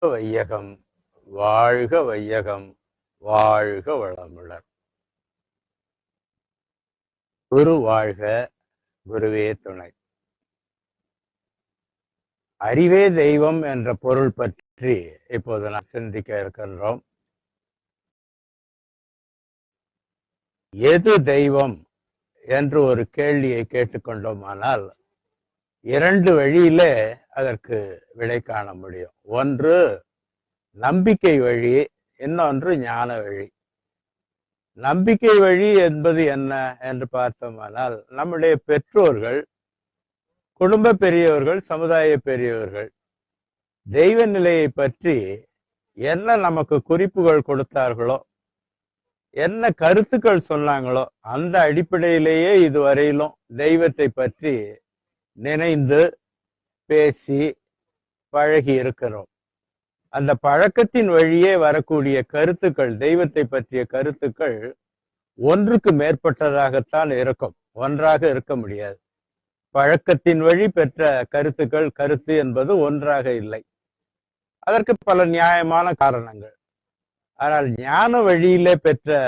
வையகம், வாழ்க வையகம், வாழ்க வளமுடன். குரு வாழ்க, குருவே துணை. அறிவே தெய்வம் என்ற பொருள் பற்றி இப்போது நாம் சிந்திக்க இருக்கின்றோம். எது தெய்வம் என்று ஒரு கேள்வியை கேட்டுக்கொண்டோமானால் இரண்டு வழியிலே அதற்கு விடை காண முடியும். ஒன்று நம்பிக்கை வழி, இன்னொன்று ஞான வழி. நம்பிக்கை வழி என்பது என்ன என்று பார்த்தோமானால் நம்முடைய பெற்றோர்கள், குடும்ப பெரியவர்கள், சமுதாய பெரியவர்கள் தெய்வ நிலையை பற்றி என்ன நமக்கு குறிப்புகள் கொடுத்தார்களோ, என்ன கருத்துக்கள் சொன்னாங்களோ, அந்த அடிப்படையிலேயே இதுவரையிலும் தெய்வத்தை பற்றி நினைந்து பேசி பழகி இருக்கிறோம். அந்த பழக்கத்தின் வழியே வரக்கூடிய கருத்துக்கள், தெய்வத்தை பற்றிய கருத்துக்கள் ஒன்றுக்கு மேற்பட்டதாகத்தான் இருக்கும், ஒன்றாக இருக்க முடியாது. பழக்கத்தின் வழி பெற்ற கருத்துக்கள், கருத்து என்பது ஒன்றாக இல்லை. அதற்கு பல நியாயமான காரணங்கள். ஆனால் ஞான வழியிலே பெற்ற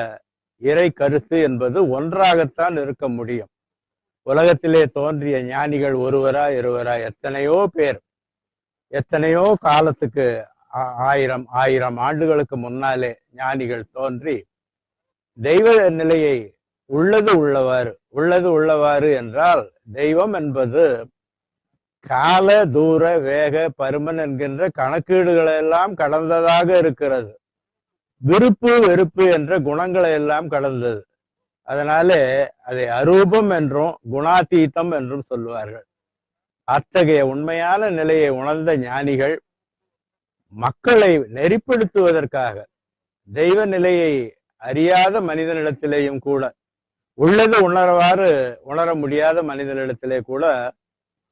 இறை கருத்து என்பது ஒன்றாகத்தான் இருக்க முடியும். உலகத்திலே தோன்றிய ஞானிகள் ஒருவரா இருவரா, எத்தனையோ பேர், எத்தனையோ காலத்துக்கு, ஆயிரம் ஆண்டுகளுக்கு முன்னாலே ஞானிகள் தோன்றி தெய்வ நிலையை உள்ளது உள்ளவாறு என்றால், தெய்வம் என்பது கால தூர வேக பருமன் என்கின்ற கணக்கீடுகளை எல்லாம் கடந்ததாக இருக்கிறது. விருப்பு வெறுப்பு என்ற குணங்களை எல்லாம் கடந்தது. அதனாலே அதை அரூபம் என்றும் குணாதீதம் என்றும் சொல்லுவார்கள். அத்தகைய உண்மையான நிலையை உணர்ந்த ஞானிகள் மக்களை நெறிப்படுத்துவதற்காக தெய்வ நிலையை அறியாத மனிதனிடத்திலேயும் கூட, உள்ளது உணர முடியாத மனிதனிடத்திலே கூட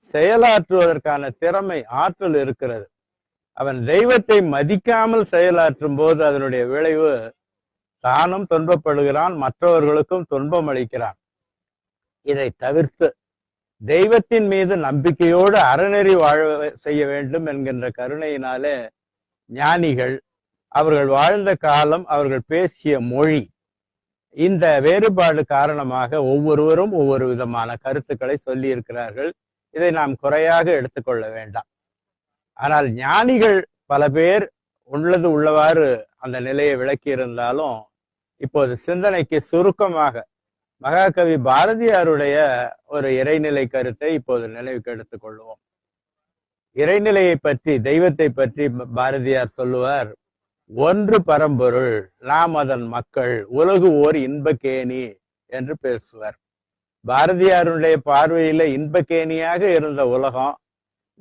செயலாற்றுவதற்கான திறமை, ஆற்றல் இருக்கிறது. அவன் தெய்வத்தை மதிக்காமல் செயலாற்றும் போது அதனுடைய விளைவு தானும் துன்பப்படுகிறான், மற்றவர்களுக்கும் துன்பம் அளிக்கிறான். இதை தவிர்த்து தெய்வத்தின் மீது நம்பிக்கையோடு அறநெறி வாழ செய்ய வேண்டும் என்கின்ற கருணையினாலே ஞானிகள், அவர்கள் வாழ்ந்த காலம், அவர்கள் பேசிய மொழி, இந்த வேறுபாடு காரணமாக ஒவ்வொருவரும் ஒவ்வொரு விதமான கருத்துக்களை சொல்லி இருக்கிறார்கள். இதை நாம் குறையாக எடுத்துக்கொள்ள வேண்டாம். ஆனால் ஞானிகள் பல பேர் உள்ளது உள்ளவாறு அந்த நிலையை விளக்கி இருந்தாலும், இப்போது சிந்தனைக்கு சுருக்கமாக மகாகவி பாரதியாருடைய ஒரு இறைநிலை கருத்தை இப்போது நினைவுக்கு எடுத்துக் கொள்வோம். இறைநிலையை பற்றி, தெய்வத்தை பற்றி பாரதியார் சொல்லுவார், ஒன்று பரம்பொருள், நாம் அதன் மக்கள், உலகு ஓர் இன்பக்கேணி என்று பேசுவார். பாரதியாருடைய பார்வையில இன்பக்கேணியாக இருந்த உலகம்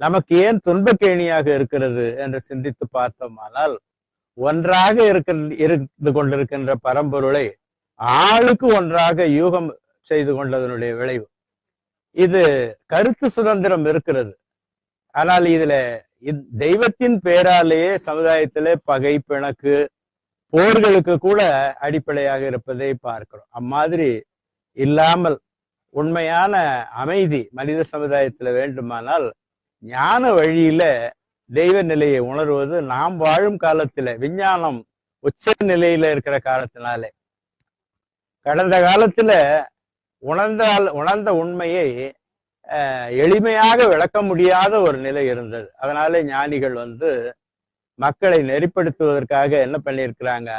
நமக்கு ஏன் துன்பக்கேணியாக இருக்கிறது என்று சிந்தித்து பார்த்தோமானால், ஒன்றாக இருந்து கொண்டிருக்கின்ற பரம்பொருளை ஆளுக்கு ஒன்றாக யூகம் செய்து கொண்டதனுடைய விளைவு. இது கருத்து சுதந்திரம் இருக்கிறது. ஆனால் இதுல தெய்வத்தின் பேராலேயே சமுதாயத்திலே பகை, பிணக்கு, போர்களுக்கு கூட அடிப்படையாக இருப்பதை பார்க்கிறோம். அம்மாதிரி இல்லாமல் உண்மையான அமைதி மனித சமுதாயத்துல வேண்டுமானால் ஞான வழியில தெய்வ நிலையை உணர்வது நாம் வாழும் காலத்துல, விஞ்ஞானம் உச்ச நிலையில இருக்கிற காலத்தினாலே, கடந்த காலத்துல உணர்ந்த உண்மையை எளிமையாக விளக்க முடியாத ஒரு நிலை இருந்தது. அதனால ஞானிகள் மக்களை நெறிப்படுத்துவதற்காக என்ன பண்ணியிருக்கிறாங்க,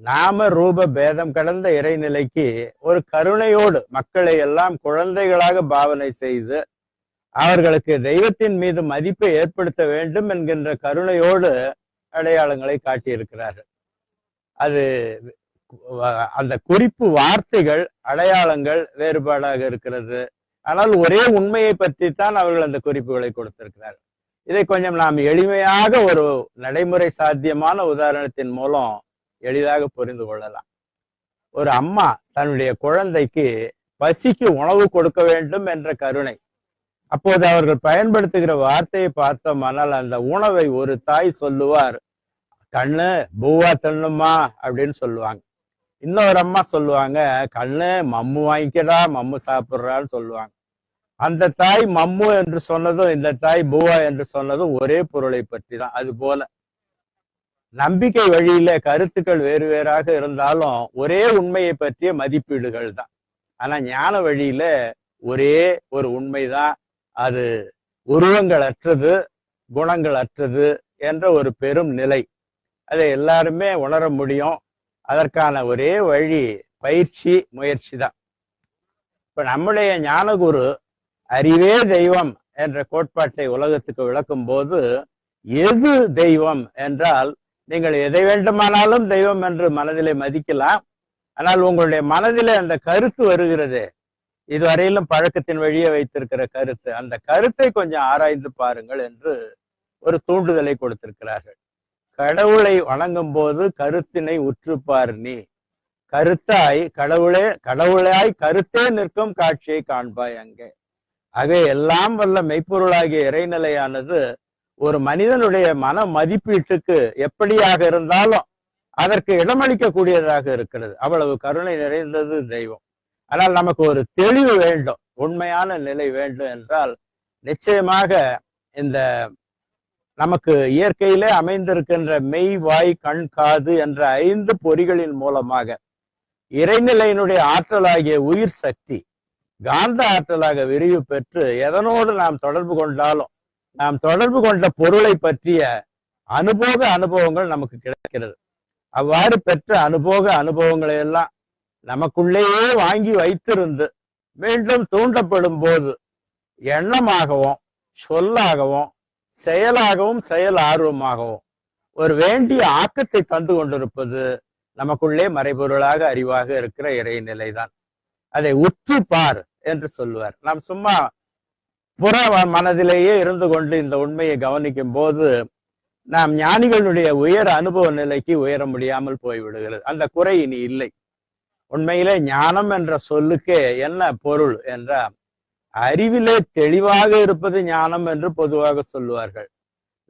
நாம ரூப பேதம் கடந்த இறைநிலைக்கு ஒரு கருணையோடு மக்களை எல்லாம் குழந்தைகளாக பாவனை செய்து அவர்களுக்கு தெய்வத்தின் மீது மதிப்பை ஏற்படுத்த வேண்டும் என்கின்ற கருணையோடு அடையாளங்களை காட்டியிருக்கிறார்கள். அது அந்த குறிப்பு வார்த்தைகள், அடையாளங்கள் வேறுபாடாக இருக்கிறது. ஆனால் ஒரே உண்மையை பற்றி தான் அவர்கள் அந்த குறிப்புகளை கொடுத்திருக்கிறார்கள். இதை கொஞ்சம் நாம் எளிமையாக ஒரு நடைமுறை சாத்தியமான உதாரணத்தின் மூலம் எளிதாக புரிந்து கொள்ளலாம். ஒரு அம்மா தன்னுடைய குழந்தைக்கு பசிக்கு உணவு கொடுக்க வேண்டும் என்ற கருணை. அப்போது அவர்கள் பயன்படுத்துகிற வார்த்தையை பார்த்தோமானால், அந்த உணவை ஒரு தாய் சொல்லுவார், கண்ணு பூவா தின்னுமா அப்படின்னு சொல்லுவாங்க. இன்னொரு அம்மா சொல்லுவாங்க, கண்ணு மம்மு வாங்கிக்கடா, மம்மு சாப்பிட்றான்னு சொல்லுவாங்க. அந்த தாய் மம்மு என்று சொன்னதும் இந்த தாய் பூவா என்று சொன்னதும் ஒரே பொருளை பற்றி தான். அது போல நம்பிக்கை வழியில கருத்துக்கள் வேறு வேறாக இருந்தாலும் ஒரே உண்மையை பற்றிய மதிப்பீடுகள் தான். ஆனா ஞான வழியில ஒரே ஒரு உண்மைதான், அது உருவங்கள் அற்றது, குணங்கள் அற்றது என்ற ஒரு பெரும் நிலை. அதை எல்லாருமே உணர முடியும். அதற்கான ஒரே வழி பயிற்சி, முயற்சி தான். இப்ப நம்முடைய ஞானகுரு அறிவே தெய்வம் என்ற கோட்பாட்டை உலகத்துக்கு விளக்கும் போது, எது தெய்வம் என்றால், நீங்கள் எதை வேண்டுமானாலும் தெய்வம் என்று மனதிலே மதிக்கலாம். ஆனால் உங்களுடைய மனதிலே அந்த கருத்து வருகிறது, இதுவரையிலும் பழக்கத்தின் வழியே வைத்திருக்கிற கருத்து, அந்த கருத்தை கொஞ்சம் ஆராய்ந்து பாருங்கள் என்று ஒரு தூண்டுதலை கொடுத்திருக்கிறார்கள். கடவுளை வணங்கும் போது கருத்தினை உற்றுப்பார் நீ, கருத்தாய் கடவுளாய் கருத்தே நிற்கும் காட்சியை காண்பாய் அங்கே. ஆகவே எல்லாம் வல்ல மெய்ப்பொருளாகிய இறைநிலையானது ஒரு மனிதனுடைய மன மதிப்பீட்டுக்கு எப்படியாக இருந்தாலும் அதற்கு இடமளிக்க கூடியதாக இருக்கிறது. அவ்வளவு கருணை நிறைந்தது தெய்வம். ஆனால் நமக்கு ஒரு தெளிவு வேண்டும், உண்மையான நிலை வேண்டும் என்றால் நிச்சயமாக இந்த நமக்கு இயற்கையிலே அமைந்திருக்கின்ற மெய், வாய், கண், காது என்ற 5 பொறிகளின் மூலமாக இறைநிலையினுடைய ஆற்றலாகிய உயிர் சக்தி காந்த ஆற்றலாக விரிவு பெற்று எதனோடு நாம் தொடர்பு கொண்டாலும் நாம் தொடர்பு கொண்ட பொருளை பற்றிய அனுபவங்கள் நமக்கு கிடைக்கிறது. அவ்வாறு பெற்ற அனுபவங்களை எல்லாம் நமக்குள்ளேயே வாங்கி வைத்திருந்து மீண்டும் தூண்டப்படும் போது எண்ணமாகவும் சொல்லாகவும் செயலாகவும் செயல் ஆர்வமாகவும் ஒரு வேண்டிய ஆக்கத்தை தந்து கொண்டிருப்பது நமக்குள்ளே மறைபொருளாக அறிவாக இருக்கிற இறைநிலைதான். அதை உற்று பார் என்று சொல்லுவார். நாம் சும்மா புற மனதிலேயே இருந்து கொண்டு இந்த உண்மையை கவனிக்கும் போது நாம் ஞானிகளுடைய உயர் அனுபவ நிலைக்கு உயர முடியாமல் போய்விடுகிறது. அந்த குறை இனி இல்லை. உண்மையிலே ஞானம் என்ற சொல்லுக்கே என்ன பொருள் என்றால், அறிவிலே தெளிவாக இருப்பது ஞானம் என்று பொதுவாக சொல்லுவார்கள்.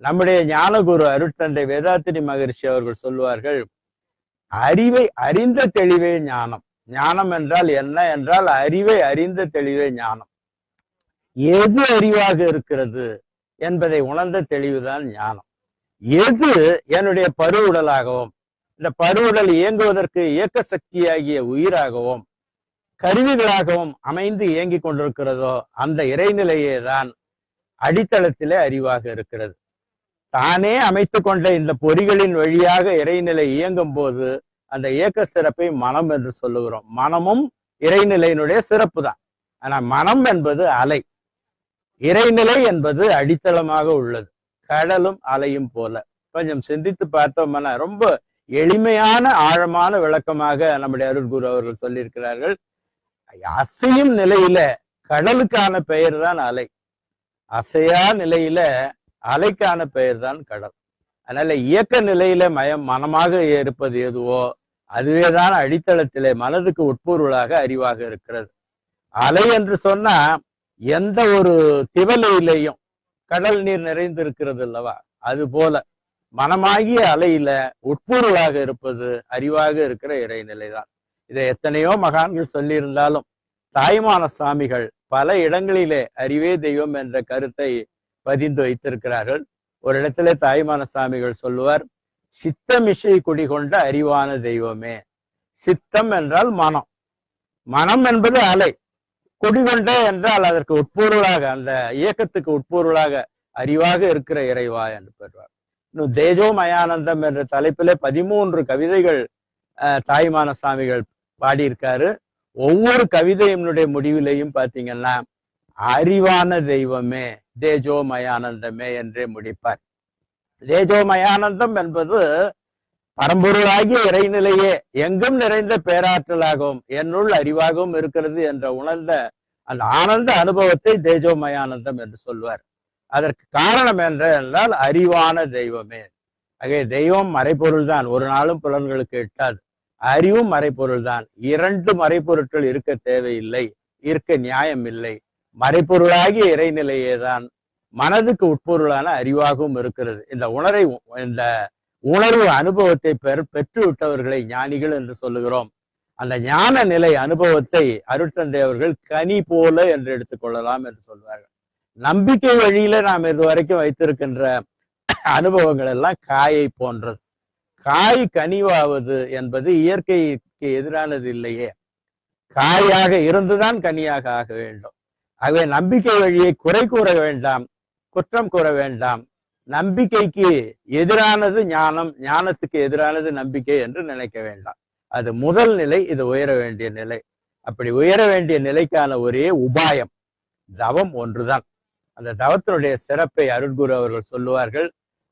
நம்முடைய ஞானகுரு அருட்தந்தை வேதாத்திரி மகரிஷி அவர்கள் சொல்லுவார்கள், அறிவை அறிந்த தெளிவே ஞானம். ஞானம் என்றால் என்ன என்றால் அறிவை அறிந்த தெளிவே ஞானம். எது அறிவாக இருக்கிறது என்பதை உணர்ந்த தெளிவுதான் ஞானம். எது என்னுடைய பருவுடலாகவும் இந்த பருவுடல் இயங்குவதற்கு இயக்க சக்தியாகிய உயிராகவும் கருவிகளாகவும் அமைந்து இயங்கிக் கொண்டிருக்கிறதோ அந்த இறைநிலையே தான் அடித்தளத்திலே அறிவாக இருக்கிறது. தானே அமைத்து கொண்ட இந்த பொறிகளின் வழியாக இறைநிலை இயங்கும் போது அந்த இயக்க சிறப்பை மனம் என்று சொல்லுகிறோம். மனமும் இறைநிலையினுடைய சிறப்பு தான். ஆனா மனம் என்பது அலை, இறைநிலை என்பது அடித்தளமாக உள்ளது. கடலும் அலையும் போல. கொஞ்சம் சிந்தித்து பார்த்தோம்னா ரொம்ப எளிமையான ஆழமான விளக்கமாக நம்முடைய அருட்குரு அவர்கள் சொல்லியிருக்கிறார்கள். அசையும் நிலையில கடலுக்கான பெயர் தான் அலை, அசையா நிலையில அலைக்கான பெயர் தான் கடல். அதனால இயக்க நிலையில மனமாக இருப்பது எதுவோ அதுவேதான் அடித்தளத்திலே மனதுக்கு உட்பொருளாக அறிவாக இருக்கிறது. அலை என்று சொன்னா எந்த ஒரு திவலையிலையும் கடல் நீர் நிறைந்து இருக்கிறது அல்லவா, அது போல மனமாகிய அலையில உட்பொருளாக இருப்பது அறிவாக இருக்கிற இறைநிலைதான். இதை எத்தனையோ மகான்கள் சொல்லியிருந்தாலும் தாய்மான சாமிகள் பல இடங்களிலே அறிவே தெய்வம் என்ற கருத்தை பதிந்து வைத்திருக்கிறார்கள். ஒரு இடத்திலே தாய்மான சாமிகள் சொல்லுவார், சித்தமிசை குடிகொண்ட அறிவான தெய்வமே. சித்தம் என்றால் மனம், மனம் என்பது அலை, குடிகொண்ட என்றால் அதற்கு உட்பொருளாக அந்த இயக்கத்துக்கு உட்பொருளாக அறிவாக இருக்கிற இறைவா என்று பெறுவார். இன்னும் தேஜோ மயானந்தம் என்ற தலைப்பிலே 13 கவிதைகள் தாய்மான சாமிகள் பாடியிருக்காரு. ஒவ்வொரு கவிதையினுடைய முடிவிலையும் பாத்தீங்கன்னா அறிவான தெய்வமே தேஜோ மயானந்தமே என்றே முடிப்பார். தேஜோ மயானந்தம் என்பது பரம்பொருளாகிய இறைநிலையே எங்கும் நிறைந்த பேராற்றலாகவும் என்னுள் அறிவாகவும் இருக்கிறது என்ற உணர்ந்த அந்த ஆனந்த அனுபவத்தை தேஜோமயானந்தம் என்று சொல்வார். அதற்கு காரணம் என்றால் அறிவான தெய்வமே. ஆகவே தெய்வம் மறைப்பொருள் தான், ஒரு நாளும் புலன்களுக்கு எட்டாது. அறிவும் மறைப்பொருள் தான். 2 மறைப்பொருட்கள் இருக்க தேவையில்லை, இருக்க நியாயம் இல்லை. மறைப்பொருளாகிய இறைநிலையே தான் மனதுக்கு உட்பொருளான அறிவாகவும் இருக்கிறது. இந்த உணர்வு அனுபவத்தை பெற்று விட்டவர்களை ஞானிகள் என்று சொல்லுகிறோம். அந்த ஞான நிலை அனுபவத்தை அருட்தந்தை அவர்கள் கனி போல என்று எடுத்துக்கொள்ளலாம் என்று சொல்வார்கள். நம்பிக்கை வழியில நாம் இதுவரைக்கும் வைத்திருக்கின்ற அனுபவங்கள் எல்லாம் காயை போன்றது. காய் கனிவாவது என்பது இயற்கைக்கு எதிரானது இல்லையே. காயாக இருந்துதான் கனியாக ஆக வேண்டும். ஆகவே நம்பிக்கை வழியை குறை கூற வேண்டாம், குற்றம் கூற வேண்டாம். நம்பிக்கைக்கு எதிரானது ஞானம், ஞானத்துக்கு எதிரானது நம்பிக்கை என்று நினைக்க வேண்டாம். அது முதல் நிலை. இது உயர வேண்டிய நிலை. அப்படி உயர வேண்டிய நிலைக்கான ஒரே உபாயம் தவம் ஒன்றுதான். அந்த தவத்தினுடைய சிறப்பை அருட்குரு அவர்கள் சொல்லுவார்கள்.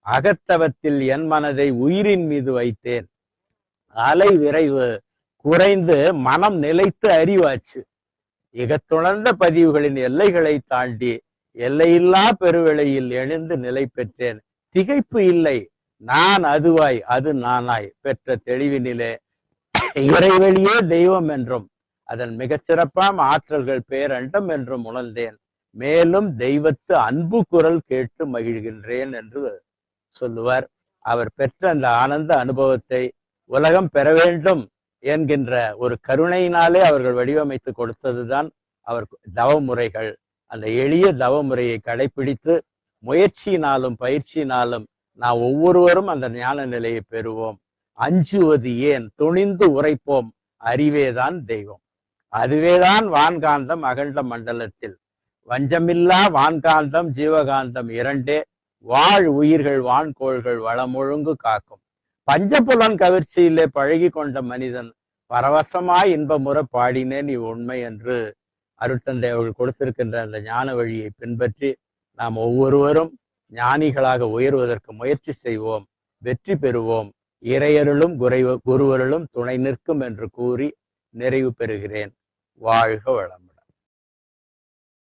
அகத்தவத்தில் என் மனதை உயிரின் மீது வைத்தேன், அலை விரைவு குறைந்து மனம் நிலைத்து அறிவாச்சு, இகத்துணர்ந்த பதிவுகளின் எல்லைகளை தாண்டி எல்லையில்லா பெருவெளியில் எழுந்து நிலை பெற்றேன், திகைப்பு இல்லை, நான் அதுவாய் அது நானாய் பெற்ற தெளிவினிலே இறைவெளியே தெய்வம் என்றும் அதன் மிகச்சிறப்பான ஆற்றல்கள் பேரண்டம் என்றும் உணர்ந்தேன், மேலும் தெய்வத்து அன்பு குரல் கேட்டு மகிழ்கின்றேன் என்று சொல்லுவார். அவர் பெற்ற அந்த ஆனந்த அனுபவத்தை உலகம் பெற வேண்டும் என்கின்ற ஒரு கருணையினாலே அவர்கள் வடிவமைத்து கொடுத்ததுதான் அவர் தவ முறைகள். அந்த எளிய தவ முறையை கடைபிடித்து முயற்சியினாலும் பயிற்சியினாலும் நாம் ஒவ்வொருவரும் அந்த ஞான நிலையை பெறுவோம். அஞ்சுவது ஏன், துணிந்து உரைப்போம், அறிவேதான் தெய்வம். அதுவேதான் வான்காந்தம் அகண்ட மண்டலத்தில். வஞ்சமில்லா வான்காந்தம் ஜீவகாந்தம் இரண்டே வாழ் உயிர்கள் வான்கோள்கள் வளமொழுங்கு காக்கும். பஞ்சபுலன் கவர்ச்சியிலே பழகி கொண்ட மனிதன் பரவசமாய் இன்பமுற பாடினேன் இவ்வுண்மை என்று அருட்தந்தை அவர்கள் கொடுத்திருக்கின்ற அந்த ஞான வழியை பின்பற்றி நாம் ஒவ்வொருவரும் ஞானிகளாக உயர்வதற்கு முயற்சி செய்வோம், வெற்றி பெறுவோம். இறையருளும் குருவருளும் துணை நிற்கும் என்று கூறி நிறைவு பெறுகிறேன். வாழ்க வளமுடன்.